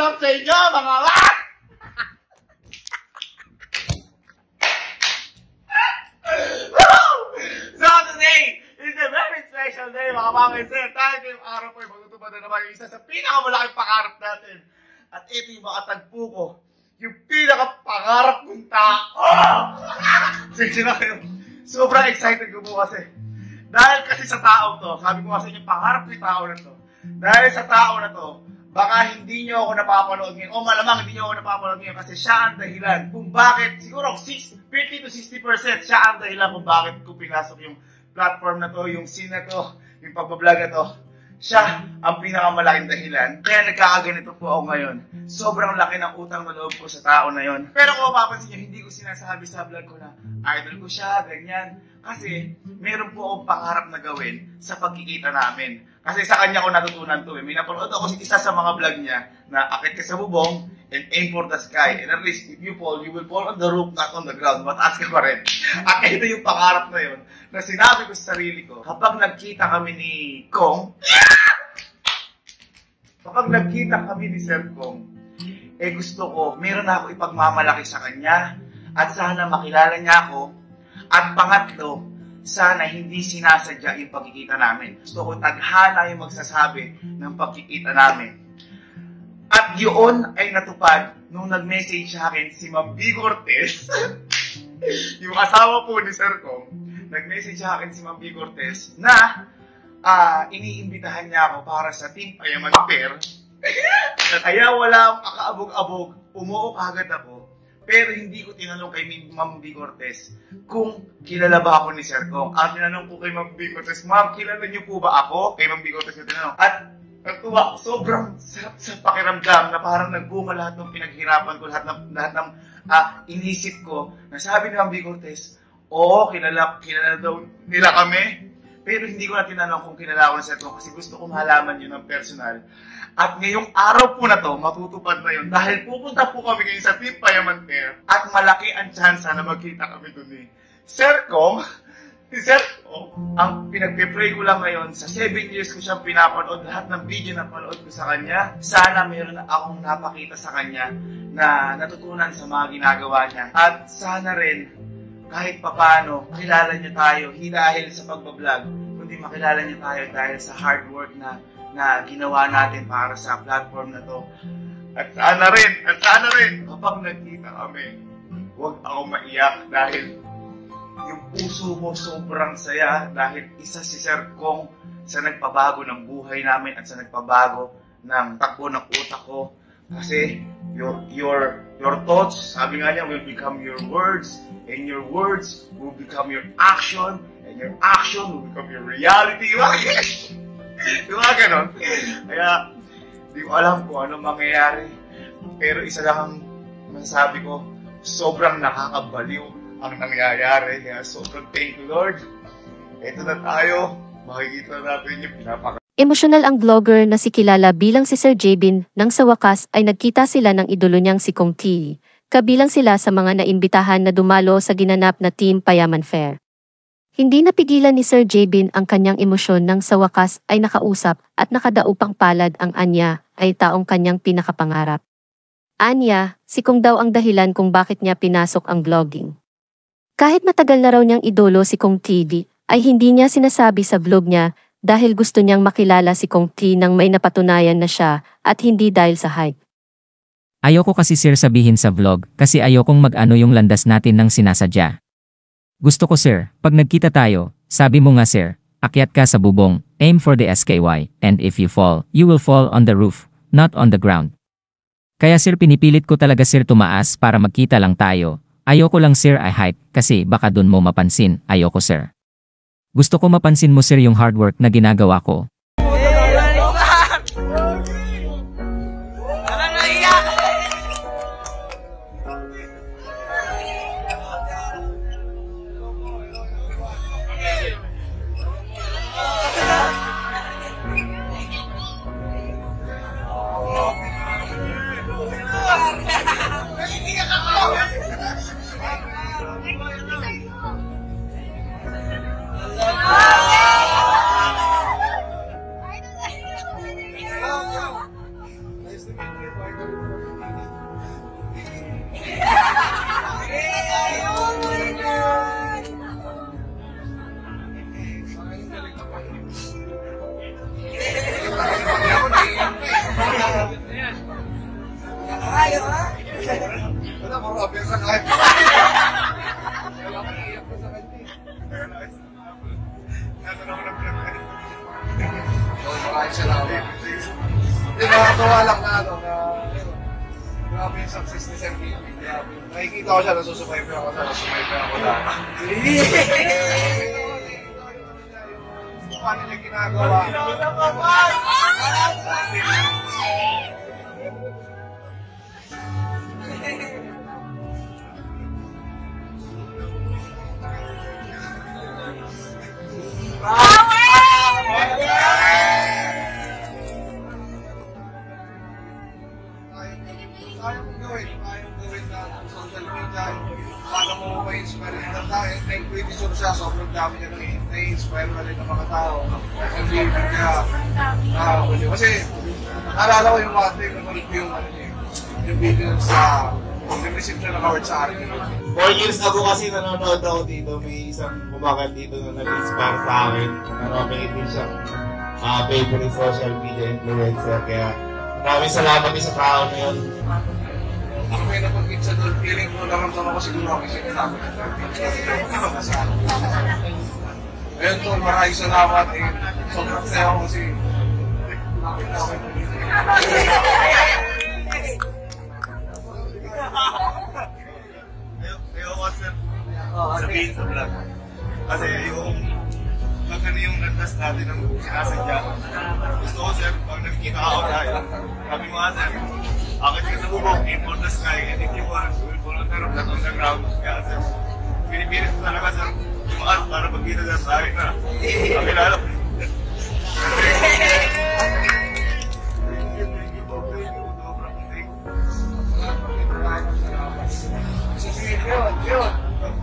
up sa inyo, mga wak! So today is a very special day, mga pamangkin. Dahil ngayong araw po ay magtutupad na naman yung isa sa pinakamalaking pangarap natin. At ito yung makatagpo ko, yung pinakapangarap kong tao. Sige na kayo. Sobrang excited ko po kasi. Dahil kasi sa tao to, sabi ko kasi yung pangarap ko yung tao na to. Dahil sa tao na to, baka hindi nyo ako napapanood ngayon. O malamang hindi nyo ako napapanood ngayon kasi siya ang dahilan kung bakit, siguro 50 to 60% siya ang dahilan kung bakit ko pinasok yung platform na to, yung scene na to, yung pagbablog na to. Siya ang pinakamalaking dahilan. Kaya nagkakaganito po ako ngayon. Sobrang laki ng utang na loob ko sa tao na yon. Pero kung mapapansin nyo, hindi ko sinasabi sa vlog ko na idol ko siya, ganyan. Kasi meron po akong pangarap na gawin sa pagkikita namin. Kasi sa kanya ko natutunan to. May napanood ako isa sa mga vlog niya na akit ka sa bubong and aim for the sky. And at least if you fall, you will fall on the roof, not on the ground. Mataas ka pa rin. At ito yung pangarap na yun na sinabi ko sa sarili ko. Kapag nagkita kami ni Kong, Sir Kong, eh gusto ko, meron ako ipagmamalaki sa kanya at sana makilala niya ako. At pangatlo, sana hindi sinasadya yung pagkikita namin. Gusto ko tadhana yung magsasabi ng pagkikita namin. At yun ay natupad nung nag-message sa akin si Ma'am B. Cortez, yung asawa po ni Sir Kong. Nag-message sa akin si Ma'am B. Cortez na iniimbitahan niya ako para sa Team Payaman Fair. Kaya wala akaabog-abog, umuo kagad ako. Pero hindi ko tinanong kay Ma'am B. Cortez kung kilala ba ako ni Sir Kong. Ang tinanong ko kay Ma'am B. Cortez, Ma'am, kilala niyo po ba ako? Kay Ma'am B. Cortez yung tinanong. At natuwa, sobrang sarap sa pakiramdam na parang nagbunga lahat ng pinaghirapan ko, lahat ng inisip ko. Nasabi ni Ma'am B. Cortez, oo, kilala daw nila kami. Pero hindi ko na tinanong kung kilala ako ni Sir Kong kasi gusto ko malaman yun ng personal. At ngayong araw po na to, matutupad na yun dahil pupunta po kami ngayon sa Team Payaman Fair at malaki ang chance na magkita kami dun ni Sir Kong. Si Sir Kong, ang pinagpe-pray ko lang ngayon, sa 7 years ko siyang pinapanood, lahat ng video na panood ko sa kanya, sana meron akong napakita sa kanya na natutunan sa mga ginagawa niya. At sana rin, kahit papano, makilala niyo tayo, hindi dahil sa pagbablog, kundi makilala niyo tayo dahil sa hard work na ginawa natin para sa platform na to. At sana rin, kapag nagkita kami, huwag ako maiyak dahil yung puso mo sobrang saya dahil isa si Sir Kong sa nagpabago ng buhay namin at sa nagpabago ng takbo ng utak ko. Kasi your thoughts, sabi nga niya, will become your words, and your words will become your action, and your action will become your reality. Diba ganon? Kaya, di ko alam kung ano mangyayari. Pero isa lang ang masasabi ko, sobrang nakakabaliw ang nangyayari. Kaya sobrang thank you, Lord. Ito na tayo. Makikita natin yung Emosyonal ang vlogger na si kilala bilang si Sir Jabin nang sa wakas ay nagkita sila ng idolo niyang si Kong T. Kabilang sila sa mga naimbitahan na dumalo sa ginanap na Team Payaman Fair. Hindi napigilan ni Sir Jabin ang kanyang emosyon nang sa wakas ay nakausap at nakadaupang palad ang Anya ay taong kanyang pinakapangarap. Anya, si Kong daw ang dahilan kung bakit niya pinasok ang vlogging. Kahit matagal na raw niyang idolo si Kong TV, ay hindi niya sinasabi sa vlog niya dahil gusto niyang makilala si Kong T nang may napatunayan na siya at hindi dahil sa hype. Ayoko kasi sir sabihin sa vlog kasi ayokong mag-ano yung landas natin ng sinasadya. Gusto ko sir, pag nagkita tayo, sabi mo nga sir, akyat ka sa bubong, aim for the SKY, and if you fall, you will fall on the roof, not on the ground. Kaya sir pinipilit ko talaga sir tumaas para magkita lang tayo. Ayoko lang sir ay hype kasi baka dun mo mapansin, ayoko sir. Gusto ko mapansin mo sir yung hard work na ginagawa ko. Ayaw ha? Wala, marapin ka kahit. Wala ko naiiyak ko sa kanya. Maraming salamat. Hindi, nakakawa lang na ano, na grabe yung success ni Sir Bibi. Nakikita ko siya, nasusubayper ako sa nasusubayper ako na. Paano niya ginagawa? Kaya mong gawin na social media, paano mo ma-inspire ng tao. Thank you, Edison siya, sobrang dami niya na-inspire na rin ng mga tao. Kasi kasi naalala ko yung mga time na maliit yung video sa nag-receive siya ng award sa akin. 4 years ago kasi nanonood ako dito, may isang bumakal dito na nag-inspire sa akin. Nominate din siyang favorite social media influencer. Kaya maraming salamat din sa tao na yun. Ako may napag-hit sa doon, feeling ko naramdaman ko siguro ako sinasabi ng ayun tol, maraming salamat. Sobrang saya ko kasi Ayoko sir, sabihin sa vlog. Kasi yung magkano yung landas natin ng sinasadya. Gusto ko sir, pag nakikita ako tayo, sabi mo nga sir, akit ka sa bubong, aim for the sky, and if you want, we will volunteer of that on the ground. Kaya sir, pinipilit ko talaga sir, tumaas para magkita na tayo na kakilala ko. Yun.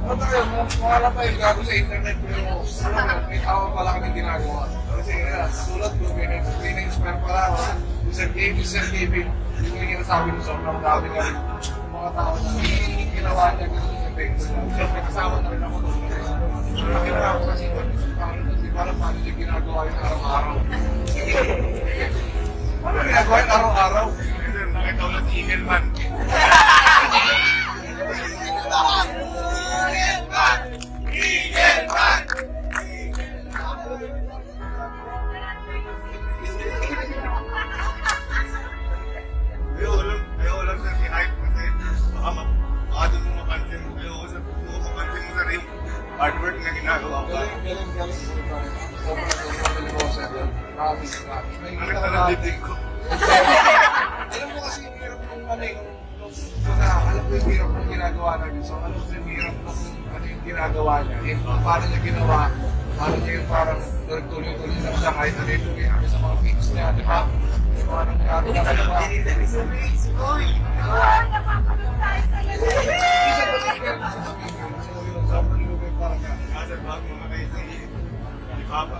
Ano tayo, mga lang tayo gago sa internet pero may tao pala kami ginagawa. Kasi tulad ko, may na-inspire pala ako. Sir David, yung ginasabi ko sobrang dami na mga tao na ginawa niya ganun sa Facebook. Siyempre kasama na rin ako doon. Nakilala ko kasi hindi parang paano niya ginagawa yung araw-araw. Paano ginagawa yung araw-araw? Nakita ko na si Eagleman. Ayoko lang sir, i-hype kasi baka doon mo mapansin. Ayoko sir, mapansin mo sir yung hard work na ginagawa ko. Galing. Sobrang ko sir. Promise. Nakita ko ng dibdib ko. Alam mo kasi yung hirap ng alam ko yung hirap ng ginagawa namin. So alam ko yung hirap ng yung ginagawa niya. Paano niya ginawa, paano niya yung parang tuloy-tuloy na siya kahit na dito sa mga pics niya, di ba? Paano niya ginagawa. Sobrang lubay parang ka. Kasi bago mamatay sa Papa,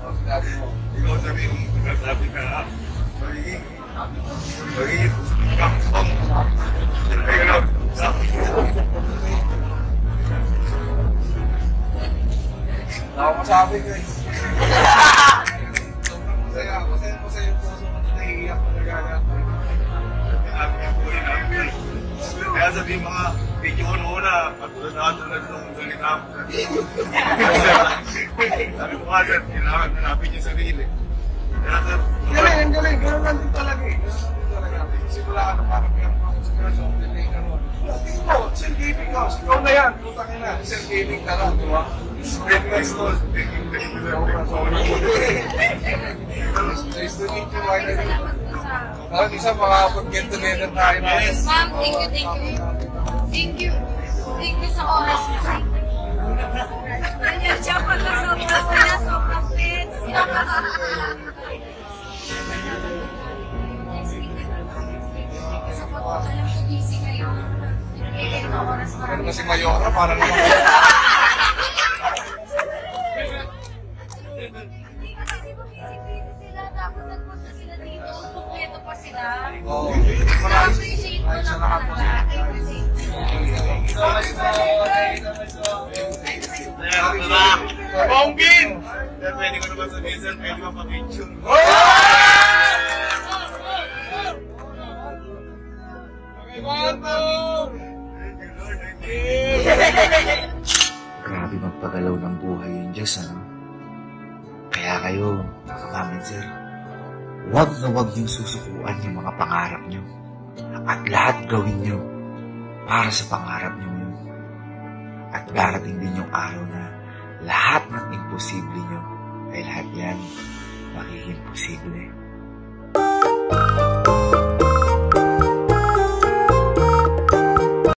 ikaw sabihin mo, nagsasabi ka na, magiging kampong. Ayun na, ako masabi ko eh. Sobrang masaya yung puso ko na naiiyak ko nagagata. kaya sabihin mga video ko noon katulad nung salita mo. Sabi ko nga sir, kailangan hanapin yung sarili. Kaya sir, Galing. Ganun lang din talaga eh. Simula ka na parang meron kang inspirasyon. Ikaw, Sir Gaming ka. Ikaw na yan. Putang ina. Sir Gaming ka lang, di ba? nice to thank you sir. Nice to meet you, finally. Isa makakapag-get together tayo na. Ma'am, thank you. Thank you sa oras niyo. Ganyan siya pala sa oras niya, sobrang fit. Sa pag-alam ko busy kayo. Ang oras Pero marami. kasi Mayora, para naman. Hindi kasi busy sila. Tapos nagpunta sila dito. Kumpleto pa sila. Oo. Na-appreciate Minsan pwede ba pa-picture? Okay, Manong! Thank you, Lord. Thank you. Grabe magpagalaw ng buhay yung Diyos, ano? Kaya kayo, mga ma'am and sir, huwag na huwag niyong susukuan yung mga pangarap niyo. At lahat gawin niyo para sa pangarap niyo yun. At darating din yung araw na lahat ng imposible niyo ay lahat yan magiging posible.